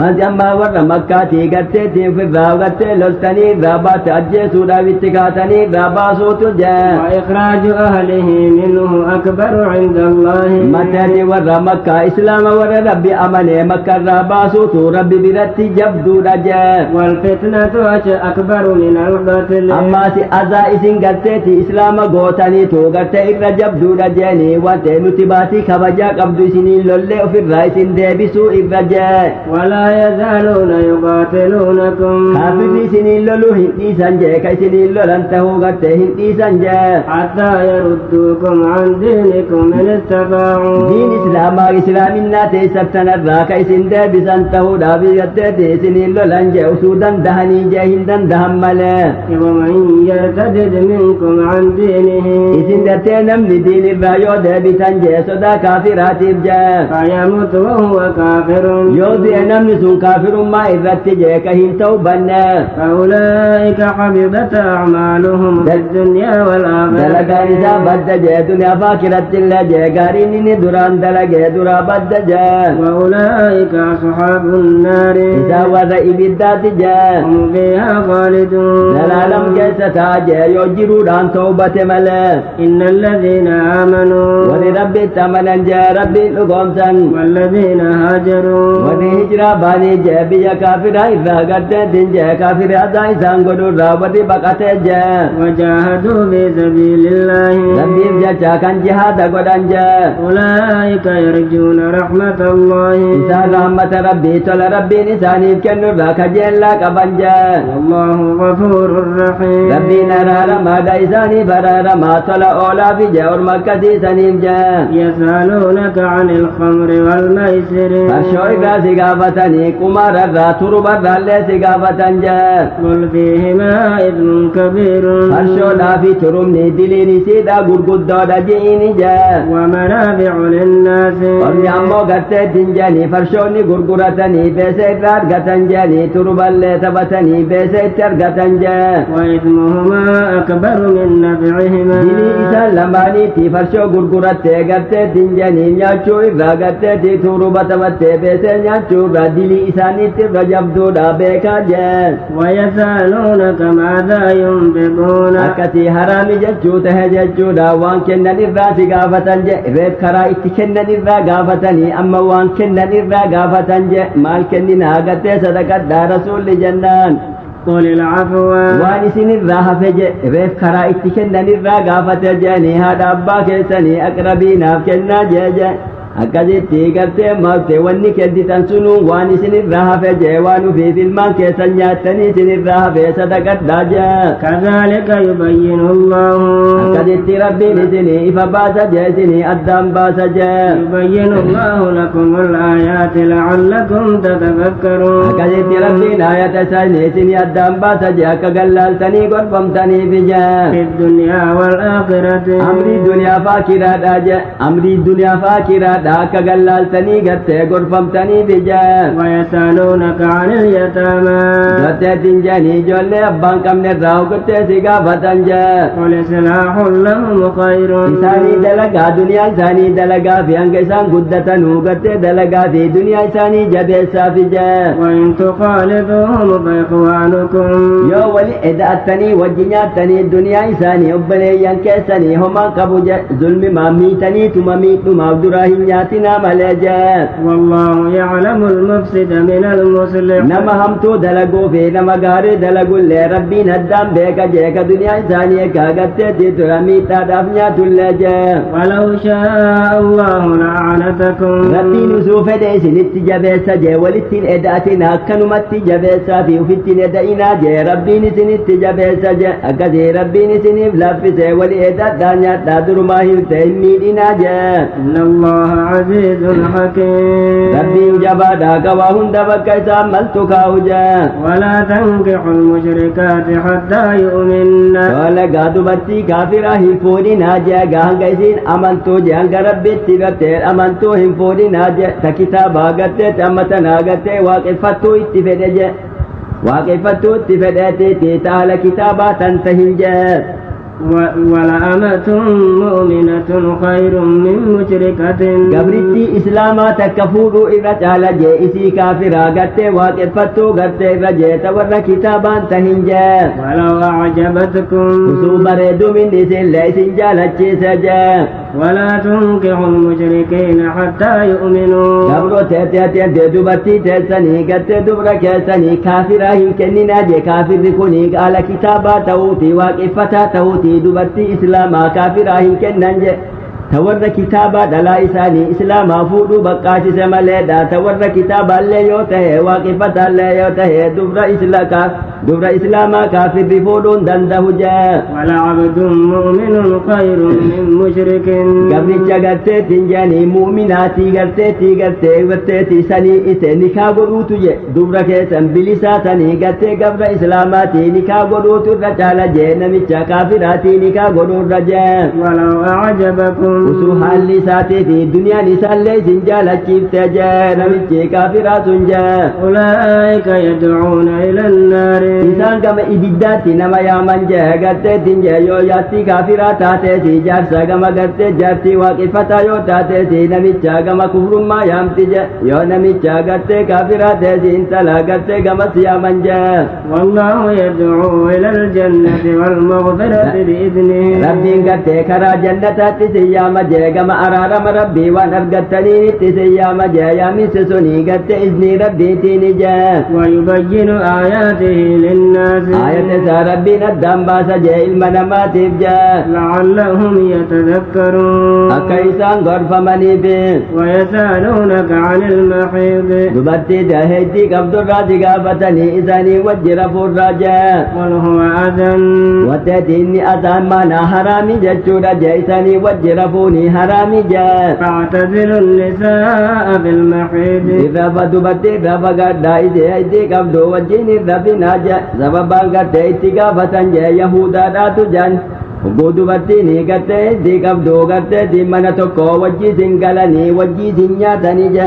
مسجد ما ور مكة تيغتي في الراوغتي لستني رابات أجيسو داويتكاتني راباسوتو جا وإخراج أهله منه أكبر عند الله متى ور مكة إسلام ور ربي أمني مكة راباسوتو ربي برتي جبدو رجا والفتنة أكبر من القتل أما سي أزا إسن قرتي إسلام غوتاني تو قرتي إرجب دورا جاني وانتي نتباتي كبجا قبضو سنين لولي وفي الرئيسين ديبسو إرجا ولا يزالون يقاتلونكم كافري سنين لولو هندي سنجا كي سنين لولنتهو قرتي هندي سنجا حتى يردوكم عن دينكم إن استطاعوا دين إسلامنا تيسبتن الراكي سن ديبسنتهو دابي قرتي سنين لولنجا وسودا دهني جاهندا دهم ملا ومن يرتد منكم عن دينه إذن دتنم لدين الرايو دبتن جسدا كافرات إرجا فيموت وهو كافر يوضي نمسون كافر ما إذت جاكهن توبنا فأولئك حبطت أعمالهم في الدنيا والآخرة دلقا إذا بد جا دنيا فاكرة الله جاكارين دران دلقا درا بد جا وأولئك أصحاب النار إذا وذا إبدات جا هم فيها خالدون دلالم جستا جا يجروا دان توبة ملا إن الذين آمنوا ولرب تمنا جا رب لقومسا والذين هاجروا ولهجرا باني جا بيا كافرا إذا قد دين جا كافر أدا إسان قدر راوتي بقات جا وجاهدوا في سبيل الله ربي جا كان جهاد قدان جا أولئك يرجون رحمة الله إسان رحمة ربي تل ربي نساني كنر راك جيلا قبان جاء والله غفور رحيم ربنا رحمة دايساني فرارما طلع أولا في جاور مكة سنين جاء يسألونك عن الخمر والميسر فرشوي راسي قافتني كمار الرا تربا رالي سقافة جاء قل فيهما إثم كبير فرشو لا في ترمني دليني سيدا قرقود دودا جيني جاء ومنافع للناس أمي أمو قتة دنجاني فرشوني قرقرتني بيسيت رارقة جاني تربا اللي تبتني بيسيت ترقة جاء وإثمهما أكبر من نفعهما دلي إسان لماني تي فرشو قرقرتة قتة دنجاني نياچو إفرا قتة تي تربا تبتة بيسيت نياچو را دلي إساني تفرجب دودا بيكا جاء ويسألونك ماذا ينفقون akkati haraami jechuu tahe jechuudha waan kennan irraa si gaafatan je reef karaa itti kennan irraa gaafatanii amma waan kennan irraa gaafatan je maal kenninaa gattee sadaqadhaa rasuulli jennaan قل العفو waan isin irraa hafe je reef karaa itti kennan irraa gaafate jeeni haadha abbaa keessanii aqrabiinaaf kennaa je akkasitti gartee malte wanni kennitan sunu waan isin irraa hafe je waan ufiif ilmaan keessan nyaattanii isin irraa hafe sadaqadhaa je كذلك يبين الله akkasitti rabbiin isinii ifa baasa je isinii addaan baasa je يبين الله لكم الآيات لعلكم تتفكرون akkasitti rabbiin ayata isaanii isinii addaan baasa je akka gallaaltanii gorfamtaniif je في الدنيا والآخرة amrii duniyaa faakiraadha je amrii duniyaa faakiraadha akka gallaaltanii gartee gorfamtaniif je ويسألونك عن اليتامى garteetin jeeni ijoollee abbaan qabne irraa hoggottee si gaafatan je قل إصلاح لهم خير isaanii dalagaa duniyaa isaanii dalagaa fi hanga isaan guddatanuu gartee dalagaa fi duniyaa isaanii jabeessaaf je وإن تخالفوهم فإخوانكم yoo wali eda'attanii wajji nyaattanii duniyaa isaanii obboleeyyan keessanii homaan qabu je zulmi maammiitanii tuma miidhumaaf duraa hin nyaatinaa malee je والله يعلم المفسد من المصلح nama hamtuu dalaguu fi nama gaarii dalagullee rabbiin addaan beeka je ka duniyaa isaanii egaa garteetti tura miidhaadhaaf nyaatullee je ولو شاء الله لأعنتكم rabbiin usuu fedhe isinitti jabeessa je walittiin eda'atin akkanumatti jabeessaa fi ufittiin eda'inaa je rabbiin isinitti jabeessa je akkasii rabbiin isiniif laffise wali edadhaa nyaadhaa durumaa hirte hin miidhinaa je إن الله عزيز حكيم rabbiin jabaadhaa qabaa hunda bakka isaan maltu kaa'u je ولا تنكحوا المشركات حتى يؤمنن Dalagaa dubartii kaafiraa hin fuudhinaa je hanga isiin amantuu je hanga rabbitti gartee amantuu hin fuudhinaa je ta kitaabaa gartee ta amma tanaa gartee waaqeffattuu itti fedhe je waaqeffattuu itti fedheetiiti ta haala kitaabaa tan tahin je ولأمة مؤمنة خير من مشركة gabritti islaamaa takka fuudhuu irra caala je isii kaafiraa gartee waaqeffattuu gartee irra je ta warra kitaabaan tahin je ولو أعجبتكم usuu bareeduu min isinlee isin jaalachiise je ولا تنكحوا المشركين حتى يؤمنوا Dabro teete dubartii teessanii gartee dubra keessanii kaafiraa hin kenninaa je kaafirri kuni qaala kitaabaa ta'uuti waaqeffataa ta'uuti dubartii islaamaa kaafiraa hin kennan je ta warra kitaabaa dhalaa isaanii islaamaa fuudhuu baqqaasise maleedha ta warra kitaabaallee yoo tahe waaqeffataallee yoo tahe dubra islaamaa kaafirri fuudhuun danda'u je ولعبد مؤمن خير من مشرك gabricha garteetiin jeanii muuminaatii garteetii sanii ise nikaa godhuutu je dubra keessan bilisaa sanii gartee gabra islaamaatii nikaa godhuutu irra caala je namicha kaafiraatii nikaa godhuurra je ولو أعجبكم usuu haalli isaatii fi duniyaan isaallee isin jaalachiifte je namichi kaafiraa sun je أولئك يدعون إلى النار isaan gama ibiddaatti nama yaaman je garteetiin je yoo yaatti kaafiraa taateesi jaarsa gama gartee jaartii waaqeffataa yoo taateesi namicha gama kufrummaa yaamti je yoo namicha gartee kaafiraa teesi intala gartee gamas yaaman je والله يدعو إلى الجنة والمغفرة بإذنه rabbiin gartee karaa jannataatti si yaama سيام جاء كما أرارم ربي وان أرقدتني سيام جاء يا مسسني قد إذني ربي تنجا ويبين آياته للناس آية ربي ندام باس جاء المنامات جاء لعلهم يتذكرون أكيسان غرف منيب ويسألونك عن المحيض دبتي دهيتي قبض الراجي قافتني إذاني وجرف الرجاء قل هو أذن وتأتيني أذان مانا حرامي جتشورا جيساني وجرفوني حرامي جاء فاعتزلوا النساء في المحيض إذا فدبتي رفقات دائزي أيدي قبض وجيني ربنا جاء سببان قتيتي قافتن جاء يهودا داتو جان Budubartiin gattee di qabdu gartee di mana tokko wajjiisin galanii wajjiisin nyaatanii je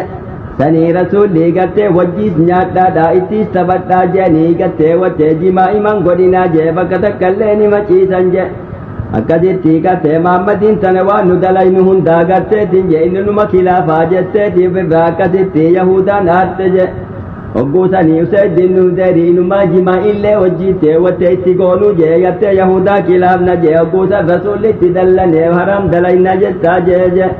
sanii rasuulli gartee wajjiis nyaadhaadha ittis taphadhaa jedhanii gartee wattee jimaa iman godhinaa je bakka takkallee ni maciisan je akkasitti gartee Muhammadiin tana waan nu dalaynu hundaa garteetiin je inni numa kilaafaa jetteetiif irraa akkasitti Yahudaan aarte je Ogguusanii useeddin nu deriinumaa jimaa illee wajjiittee wattee itti goonuu jee gartee Yahudaa kilaafna jee ogguusan rasuullitti dallanee haram dalayna jettaa jee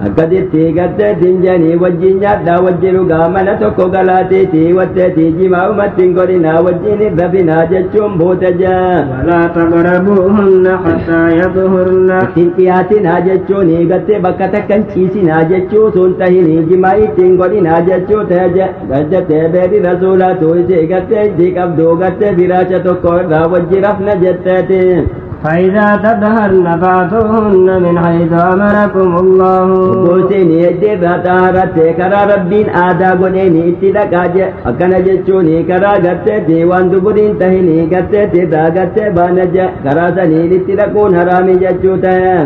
akkasitti gartee dinjanii wajjiin nyaadhaa wajji dhugaa mana tokko galaateeti watteeti jimaa umattiin godhinaa wajjiin hin rafinaa jechuun buute jee ولا تقربوهن حتى يطهرن ittiin dhiyaatinaa jechuun gartee bakka takkan ciisinaa jechuu sun tahinii jimaa ittiin godhinaa jechuu ta'e gajjatee beedi rasuulaatu isii gartee itti qabdu gartee firaasha tokko irraa wajji rafna jetteeti فإذا تطهرن فأتوهن من حيث أمركم الله Buusini ejjeerraa xaarattee karaa rabbiin aadaa godheeni itti dhaqaa je akkana jechuuni karaa garteetti waan duburiin tahinii garteetti irraa gartee baana je karaa saniin itti dhaquun haraami jechuu ta'e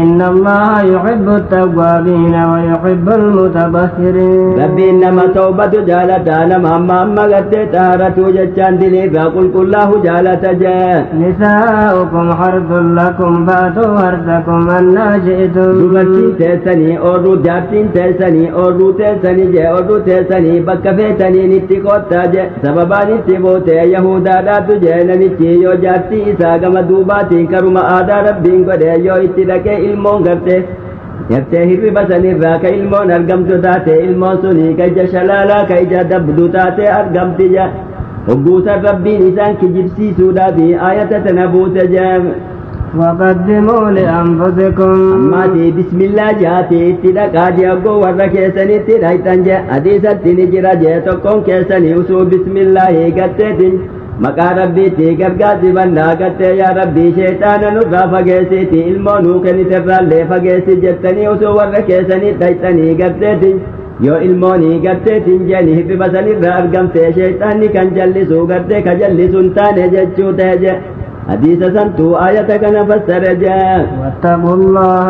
إن الله يحب التوابين ويحب المتطهرين Rabbiin nama tawbatu jaalata nama amma gartee xaaratu jechaan diliirraa qulqullaahu jaalata je نساؤكم حرث لكم فأتوا حرثكم أنى شئتم dubartiin teessanii oorruu jaartiin teessanii oorruu teessanii je oorruu teessanii bakka feetaniin itti qottaa je sababaan itti bootee Yahudaadhaatu je namichi yoo jaartii isaa gama duubaatiin karuma aadaa rabbiin godhe yoo itti dhaqee ilmoon gartee hirriba sanirraa ka ilmoon argamtu taate ilmoon suni ka ija shalaalaa ka ija dabdu taate argamti je hogguusan rabbiin isaan kijibsiisuudhaaf ayata tana buute je وقدموا لأنفسكم Ammaati bismillaa jaati itti dhaqaa jee aggoo warra keessanitti dhayxan jee hadiisatti ni jira jee tokkoon keessanii usuu bismillaahi gatteetin maqaa rabbiitti gargaarsi bannaa gattee yaa rabbii sheexaana nurraa fageessiti ilmoo nuu kenniterraallee fageessi jettanii usuu warra keessanii dhayxanii gatteetin yoo ilmoonii gatteetin jeeni hirriba sanirraa argamte sheexaanni kan jallisu gattee ka jallisuun taane jechuu ta'e je حديث سنتو آية كان فسر جاء واتقوا الله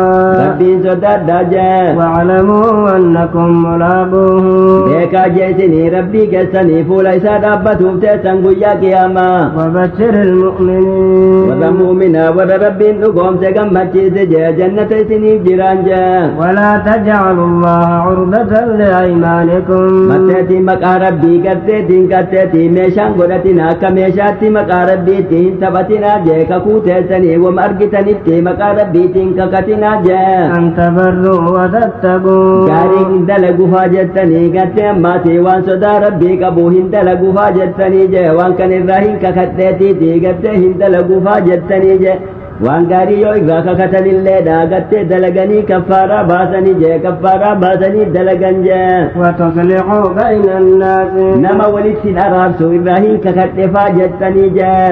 ربين صداد جاء واعلموا أنكم ملاقوه بيكا جيسني ربي كسني فولا إسا ربتهم تيسن قيا قياما وبشر المؤمنين والمؤمنة وربين نقوم سيقم مجيس جاء جنة سني جيران جاء ولا تجعلوا الله عرضة لأيمانكم متتي مقا ربي كتتي ميشان قدتنا كميشاتي مقا ربي تين تبتنا jee kakuu teessanii wama argitanitti maqaa rabbiitiin kakatinaa jee أن تبروا وتتقوا gaarii hin dalagufaa jettanii gattee ammaatii waan sodaa rabbii qabu hin dalagufaa jettanii jee waan kan irraa hin kakadheetiiti gattee hin dalagufaa jettanii jee waan gaarii yoo irraa kakatanilleedha gattee dalaganii kaffaaraa baasanii jee kaffaaraa baasanii dalagan jee وتصلحوا بين الناس nama walitti araarsu irraa hin kakadhefaa jettanii jee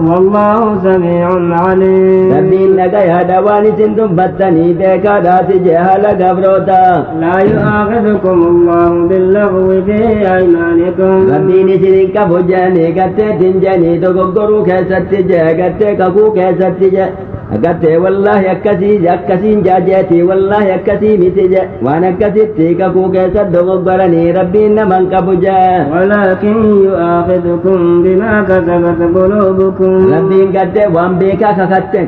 والله سميع عليم rabbiin dhagayaadha waan isin dubbattanii beekaadhaati jee haala gabroota لا يؤاخذكم الله باللغو في أيمانكم rabbiin isin hin qabu jeeni gatteetin jeeni dogoggoruu keessatti jee gattee kakuu keessatti jee gattee wallaahi akkasiin jaajeeti wallaahi akkasii miti je waan akkasitti kakuu keessa dogoggoranii rabbiin naman qabu jee ولكن يؤاخذكم بما كسبت قلوبكم rabbiin gattee waan beekaa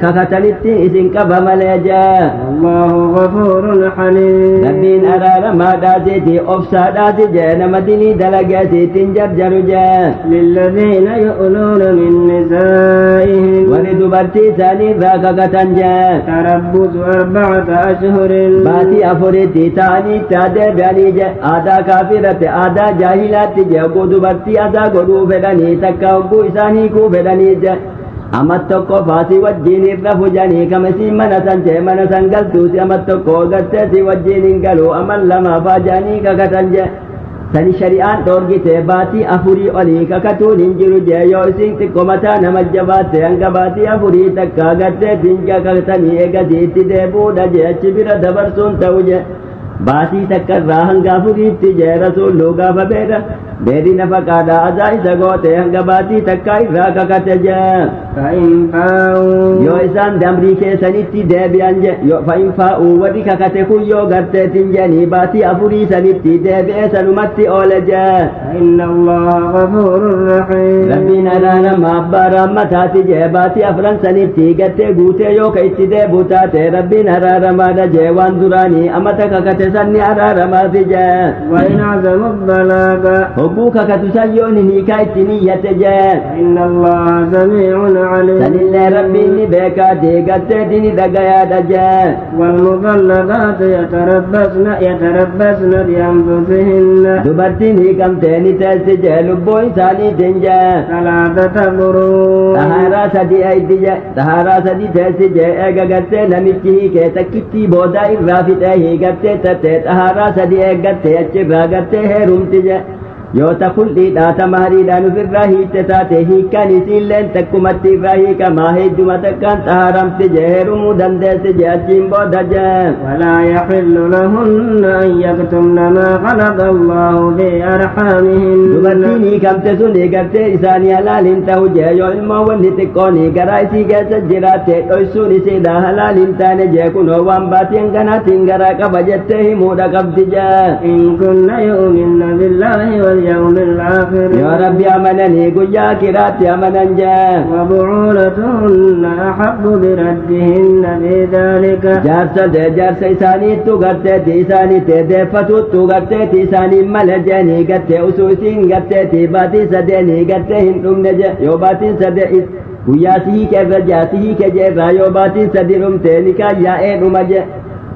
kakatanitti isin qaba malee jee والله غفور حليم rabbiin araaramaadhaasiti obsaadhaasi jee nama dinii dalageesiitin jarjaru jee للذين يؤلون من نسائهم warri dubartii isaanii irraa ككتن جاء تربص 4 أشهر باتي أفريتي تاني تادي بياني جاء آدا كافرة آدا جاهلات جاء قدو برتي آدا قدو فدني تكاوكو إساني كو فدني جاء أمت تكو فاسي وجين الرفو جاني كمسي منسان جاء منسان قلتوسي أمت تكو قرتسي وجين قلو أمن لما فاجاني ككتن جاء sani shari'aan dhoorgite baatii afurii olii kakatuun hin jiru jee yoo isin xiqqoo mataa nama jabaatte hanga baatii afurii takka agarteetiin kakatanii eegasiitti deebuudha jee achi bira dabarsuun ta'u jee baatii takka irraa hanga afuriitti jee rasuullu gaafa beedi nafaqaadha azaa isa goote hanga baatii takka irraa kakate jee yoo isaan damrii keessanitti deebi'an je fa'in faa'uu warri kakate kun yoo garteetin jeni baatii afurii sanitti deebi'ee sanumatti oole jee inna allaha ghafuurun rahiim rabbiin araarama abbaa raammataati jee baatii afran sanitti gattee guutee yoo ka itti deebu taate rabbiin araaramaadha jee waan duraanii amata kakate sanni araaramaati jee wa in azamu balaaga hogguu kakatu san yoon hiikaa itti niyyate jee inna allaha samii'un عليم سنillee rabbiin ni beekaa deegatteeti ni dhagayaadha jee والمطلقات يتربصن بأنفسهن dubartiin hiikamtee ni teessi jee lubbuu isaaniitiin jee 3 قروء tahaaraa sadii eegdi jee tahaaraa sadii teessi jee eega gartee namichi hiikee takkittii boodaa irraa fixee hiikattee tattee tahaaraa sadii eeggattee achirraa gartee heerumti jee yoo ta kulliidhaa ta mahariidhaan ofirraa hiitte taate hiikkaan isiilleen takkumatti irraa hiikamaa hedduma takkaan xahaaramti jee heerumuu dandeessi jee achiin booda jee ولا يحل لهن أن يكتمن ما خلق الله في أرحامهن dubartiin hiikamte sun hiikartee isaanii halaaliin ta'u jee yoo ilmoo wanni xiqqoonii garaa isii keessa jiraatte dhoysuun isiidha halaaliin taane jee kunoo waan baatiin kanaatiin garaa qaba jettee himuudha qabdi jee إن كن يؤمن بالله واليوم الآخر يا ربي أمنني قيا كرات أمنن جاء وبعولتهن أحق بردهن في ذلك جارس إساني تغرتي إساني تدفتو تغرتي إساني ملجاني قرتي أسوسين قرتي باتي سديني قرتي هندوم نجا يو باتي سدي قياسي كرجاسي كجرا يو باتي سدي رمتي نكا يا إنمجا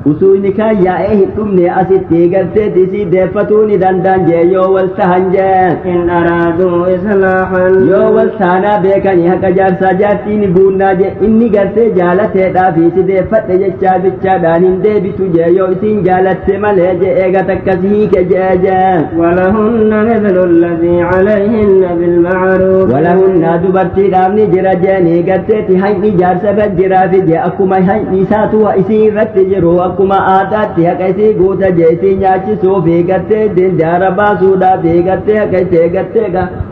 usuuni kan yaa'ee hin dhumne asitti gartee isii deeffatuu ni danda'an jee yoo wal tahan jee in araaduu islaahan yoo wal taanaa beekanii haqa jaarsaa jaartiin buunnaa je inni gartee jaalateedhaaf isi deeffadhe jechaa bichaadhaan hin deebitu jee yoo isiin jaalatte malee je eega takkas hiike jee jee walahunna mithlu alladhii calayhinna bilmacruuf walahunna dubartiidhaaf ni jira jeenii garteeti hayni jaarsa irra jiraafi je akkuma hayni isaatu isii irratti jiru akkuma aadaatti haqa isii guuta jee isii nyaachisuu fi gartee dindaara baasuudhaaf fi gartee haqa isee gartee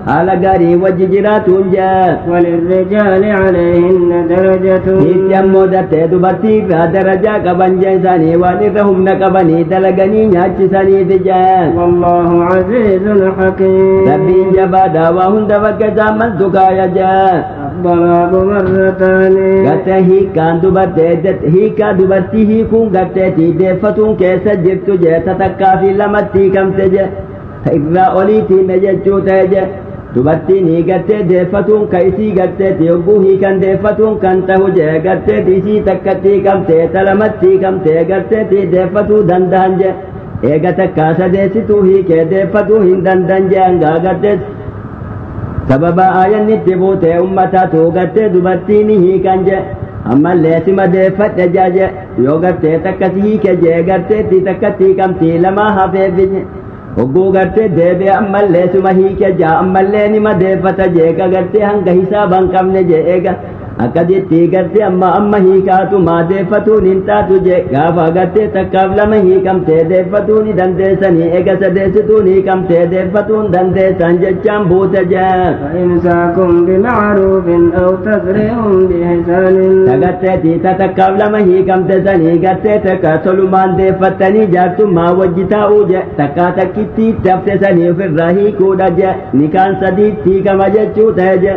haala gaarii wajji jiraatuun jee walirrijaali calayhinna darajatun niitti ammoo dartee dubartii irraa darajaa qaban jee isaanii waan irra humna qabanii dalaganii nyaachisaniifi jee wallahu caziizun hakiim rabbiin jabaadhaa waa hunda bakka jaammantu kaaya jee الطلاق مرتان gartee hiikkaan dubartee hiikkaa dubartii hiikuun garteetii deeffatuun keessa jirtu jee ta takkaa fi lamatti hiikamte je ta irraa oliitiime jechuu ta'e je dubartiin hiigattee deeffatuun ka isii garteeti yogguu hiikan deeffatuun kan ta'u jee garteeti isii takkatti hiikamtee ta lamatti hiikamtee garteetii deeffatuu danda'an je eega takkaa sadeessituu hiikee deeffatuu hin dandan je hangaa gartees sababa ayanni itti buute ummataatu gartee dubartiin hiikan je ammallee sima deeffadhe jaje yoo gartee takkasi hiike jee garteetti takkatti hiikamtii lamaa hafeefi je hogguu gartee deebi'e ammallee sima hiike jaa ammallee nima deeffata jee ka gartee hanga hisaaban qabne jee eega akkasitti gartee amma hiikaatu maa deeffatuun hin taatu je gaafa gartee takkaaf lama hiikamtee deeffatuu ni dandeessanii eega sadeessituun hiikamtee deeffatuun dandeessan jechaan buute je فإمساكم بمعروف أو تسريح بإحسان tagatteetii ta takkaaf lama hiikamte sanii gartee takka tolumaan deeffattanii jaartummaa wajji taa'uu je takkaa takkitti tafte sanii ofirraa hiikuudha je nikaan sadiitti hiikama jechuu ta'e je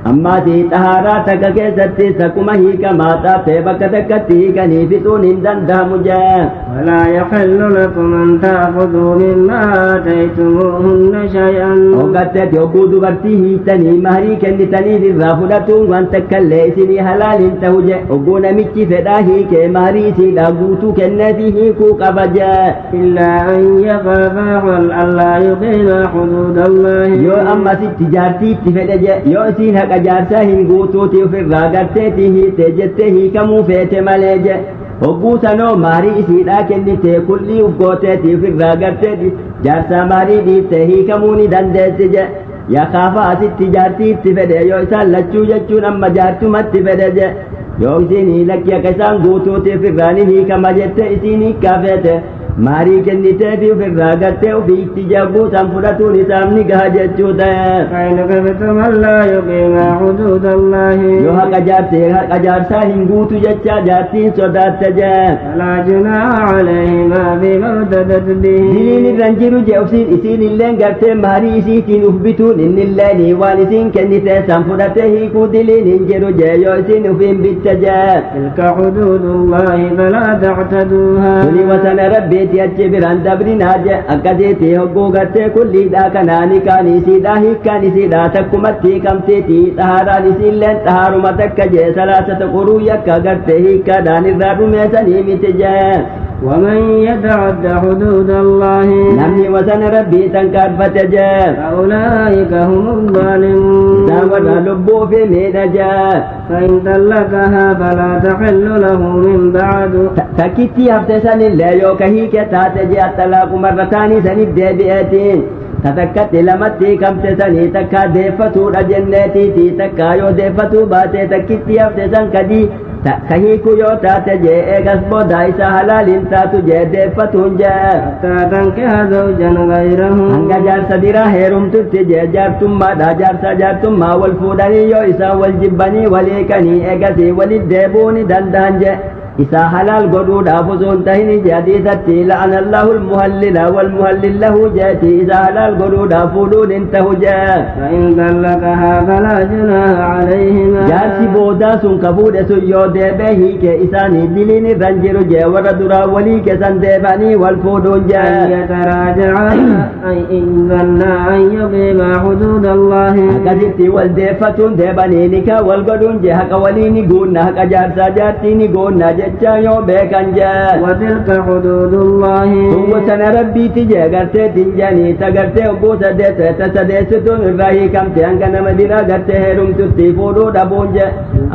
أما تي طهاراتك كيستي سكما هيك ما تابي بكتك تيكني فتون دندهم جاء ولا يحل لكم أن تأخذوا مما آتيتموهن شيئا وقتت يقود برتيه تني مهري كنتني للرافلتون وانت كالليسني حلال تهجع وقونا ميتي فداهي كمهري سيدا قوتو كنتيه كوك بجا إلا أن يخافا ألا يقيم حدود الله يو أما ست جارتي تفدجا يو سين هكا جارسا هنقوتو تيوفر راقرتيه تجته كمو فيت مليجا وقوسانو مهري سيدا كنتي كلي وقوتي تيوفر راقرتيه جارسا مهري ديته كموني دندتجا يا خافا ست جارتي تفدجا يو إسان لچو جچو نما جارتو مت تفدجا يو إسيني لك يا كسان قوتو تيوفر راني كما جت إسيني كافته ماري كنتي في الراغتي وفي اتجابو سنفرتو نسامني كهجتشوتا فإن خفتم ألا يقيم حدود الله يو حق جارسا هنغوتو جتشا جارتي صدات جا فلا جناح عليهما بما افتدت به دلين الرنجرو جوسين إسين اللين قرتي ماري إسيتين أفبتون إن اللين والسين كنتي سنفرته كو دلين انجرو جيو إسين أفين بتجا تلك حدود الله فلا تعتدوها سني وسن ربي تيجي بران دبرين هاجة أكاديتي هقو غرتي كل دا كناني كاني سيدا هيكاني سيدا تكمتي كمتي تهارا نسيلين تهارو متك جي سلاسة قرو يكا غرتي هيكا داني الرابو ميساني متجا ومن يتعد حدود الله نمني وسن ربي تنكار فتجا فأولئك هم الظالمون داور لبو في مينجا فإن طلقها فلا تحل له من بعد تكتي هفتسان الله يوكهي كتاتجي الطلاق مرتان سنب ديبئتين تتكت لمتي كم تسني تكا ديفتو رجنتي تكا يو ديفتو باتي تكتي هفتسان كدي كهيكو يو تاتجي ايغس بودا إسا حلال تاتو جي ديفتون جا حتى تنكح زوجا غيره هنگا جارسا ديرا هيرم تتجي جارتم ما دا جارتم ما والفوداني يو إسا والجباني وليكني ايغسي ولديبوني دندان جي إسا حلال قدود أفزون تهني جديدتي لعن الله المهلل والمهلل له جاتي إسا حلال قدود أفولون انتهو جا فإن طلقها فلا جناح عليهما جارسي بودا سن كبود سيو ديبه كإساني دلين رنجر جا وردرا ولي كسن ديباني والفودون جا أن يتراجعا أي إن ظنا أن يقيما حدود الله أكاديتي والديفتون ديباني نكا والقدون جا هكا وليني قولنا هكا جارسا جارتيني قولنا جايو بيكان جا وتلك حدود الله ثم سنة ربي تجي غرتي تنجاني تغرتي وبوسا ديتا تسديستون الراهي كم تيانكنا مدينة غرتي هيرم تفتي فودو دابون جا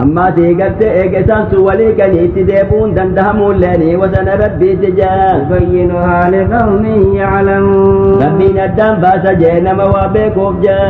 أما تي غرتي ايجسان سوالي كني تديبون دندهمون لاني وسنة ربي تجا يبينها لقوم يعلمون ربي ندام باسا جينا موابيكوف جا